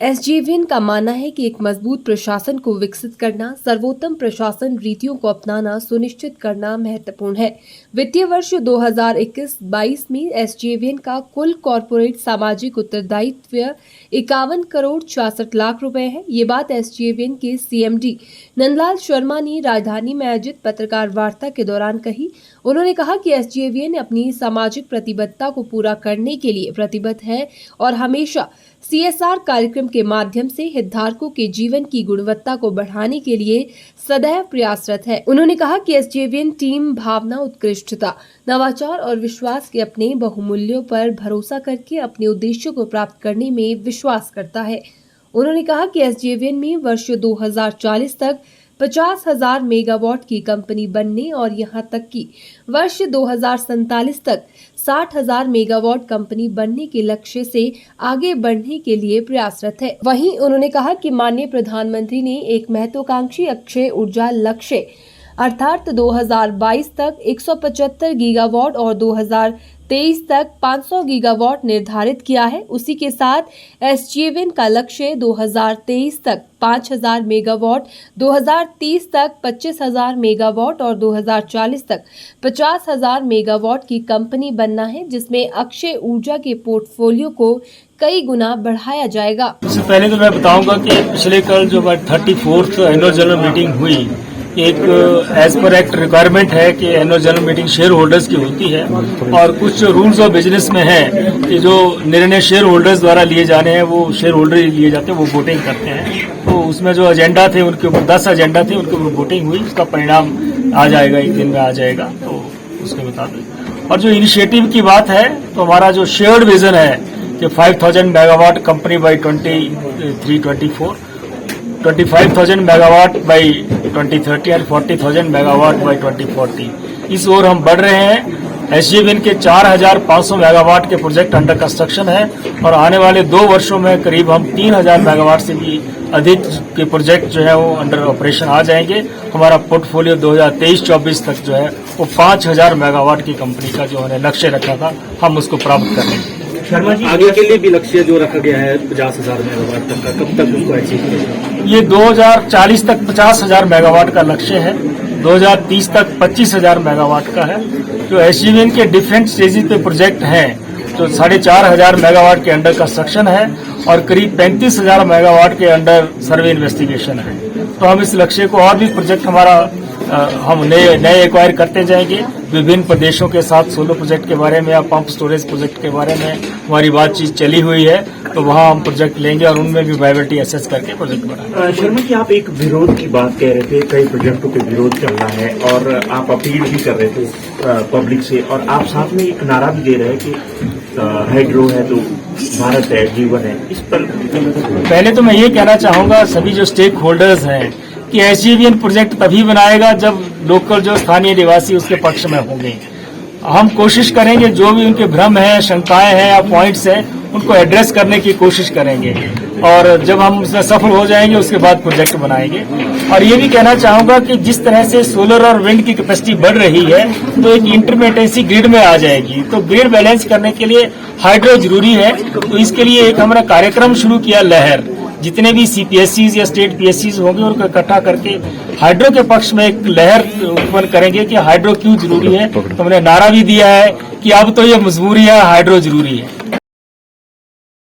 SJVN का मानना है कि एक मजबूत प्रशासन को विकसित करना, सर्वोत्तम प्रशासन रीतियों को अपनाना सुनिश्चित करना महत्वपूर्ण है। वित्तीय वर्ष 2021-22 में एसजेवीएन का कुल कॉर्पोरेट सामाजिक उत्तरदायित्व 51 करोड़ 66 लाख रुपए है। ये बात एसजेवीएन के सीएमडी नंदलाल शर्मा ने राजधानी में आयोजित पत्रकार वार्ता के दौरान कही। उन्होंने कहा कि एसजेवीएन अपनी सामाजिक प्रतिबद्धता को पूरा करने के लिए प्रतिबद्ध है और हमेशा सीएसआर कार्यक्रम के माध्यम से हितधारकों के जीवन की गुणवत्ता को बढ़ाने के लिए सदैव प्रयासरत है। उन्होंने कहा कि एसजेवीएन टीम भावना, उत्कृष्टता, नवाचार और विश्वास के अपने बहुमूल्यों पर भरोसा करके अपने उद्देश्यों को प्राप्त करने में विश्वास करता है। उन्होंने कहा कि एसजेवीएन में वर्ष 2040 तक 50,000 मेगावाट की कंपनी बनने और यहां तक कि वर्ष 2047 तक 60,000 मेगावाट कंपनी बनने के लक्ष्य से आगे बढ़ने के लिए प्रयासरत है। वहीं उन्होंने कहा कि माननीय प्रधानमंत्री ने एक महत्वाकांक्षी अक्षय ऊर्जा लक्ष्य अर्थात 2022 तक 175 गीगावाट और 2023 तक 500 गीगावाट निर्धारित किया है। उसी के साथ एसजेवीएन का लक्ष्य 2023 तक 5,000 मेगावाट, 2030 तक 25,000 मेगावाट और 2040 तक 50,000 मेगावाट की कंपनी बनना है, जिसमें अक्षय ऊर्जा के पोर्टफोलियो को कई गुना बढ़ाया जाएगा। इससे पहले तो मैं बताऊंगा कि पिछले कल जो 34th एनुअल जनरल मीटिंग हुई, एक एज पर एक्ट रिक्वायरमेंट है कि annual general meeting share holders की होती है और कुछ रूल्स ऑफ बिजनेस में है कि जो निर्णय शेयर होल्डर्स द्वारा लिए जाने हैं वो शेयर होल्डर ही लिए जाते हैं, वो वोटिंग करते हैं। तो उसमें जो एजेंडा थे उनके ऊपर 10 एजेंडा थे, उनके ऊपर वोटिंग हुई, उसका परिणाम आ जाएगा, एक दिन में आ जाएगा, तो उसके मुताबिक। और जो इनिशिएटिव की बात है तो हमारा जो शेयर्ड विजन है कि 5,000 megawatt accompany by 23-24, 25,000 megawatt by 2030 और 40,000 मेगावाट बाई 2040, इस ओर हम बढ़ रहे हैं। एसजेवीएन के 4,500 मेगावाट के प्रोजेक्ट अंडर कंस्ट्रक्शन है और आने वाले 2 वर्षों में करीब हम 3,000 मेगावाट से भी अधिक के प्रोजेक्ट जो है वो अंडर ऑपरेशन आ जाएंगे। हमारा पोर्टफोलियो 2023-24 तक जो है वो 5,000 मेगावाट की कंपनी का जो हमने लक्ष्य रखा था, हम उसको प्राप्त कर लेंगे। शर्मा जी, आगे के लिए भी लक्ष्य जो रखा गया है 50,000 मेगावाट तक का, कब तक उसको अचीव करेगा? ये 2040 तक 50,000 मेगावाट का लक्ष्य है, 2030 तक 25,000 मेगावाट का है। जो एसजेवीएन के डिफरेंट स्टेजेस पे प्रोजेक्ट हैं, जो 4,500 मेगावाट के अंडर कंस्ट्रक्शन है और करीब 35,000 मेगावाट के अंडर सर्वे इन्वेस्टिगेशन है। तो हम इस लक्ष्य को और भी प्रोजेक्ट हमारा हम नए एक्वायर करते जाएंगे। विभिन्न प्रदेशों के साथ सोलर प्रोजेक्ट के बारे में या पंप स्टोरेज प्रोजेक्ट के बारे में हमारी बातचीत चली हुई है, तो वहां हम प्रोजेक्ट लेंगे और उनमें भी वायबिलिटी असेस करके प्रोजेक्ट बनाएंगे। शर्मा जी, आप एक विरोध की बात कह रहे थे, कई प्रोजेक्टों के विरोध चल रहा है और आप अपील भी कर रहे थे पब्लिक से, और आप साथ में एक नारा भी दे रहे हैं कि हाइड्रो है तो भारत है, जीवन है। इस पर पहले तो मैं ये कहना चाहूंगा सभी जो स्टेक होल्डर्स हैं कि एसजेवीएन प्रोजेक्ट तभी बनाएगा जब लोकल जो स्थानीय निवासी उसके पक्ष में होंगे। हम कोशिश करेंगे जो भी उनके भ्रम है, शंकाएं हैं या पॉइंट्स हैं, उनको एड्रेस करने की कोशिश करेंगे और जब हम उसमें सफल हो जाएंगे उसके बाद प्रोजेक्ट बनाएंगे। और ये भी कहना चाहूंगा कि जिस तरह से सोलर और विंड की कैपेसिटी बढ़ रही है तो एक इंटरमिटेंसी ग्रिड में आ जाएगी, तो ग्रिड बैलेंस करने के लिए हाइड्रो जरूरी है। तो इसके लिए एक हमने कार्यक्रम शुरू किया, लहर। जितने भी सीपीएससीज या स्टेट पीएससीज होंगे उनको इकट्ठा करके हाइड्रो के पक्ष में एक लहर उत्पन्न करेंगे कि हाइड्रो क्यों जरूरी है। तो हमने नारा भी दिया है कि अब तो ये मजबूरी है, हाइड्रो जरूरी है।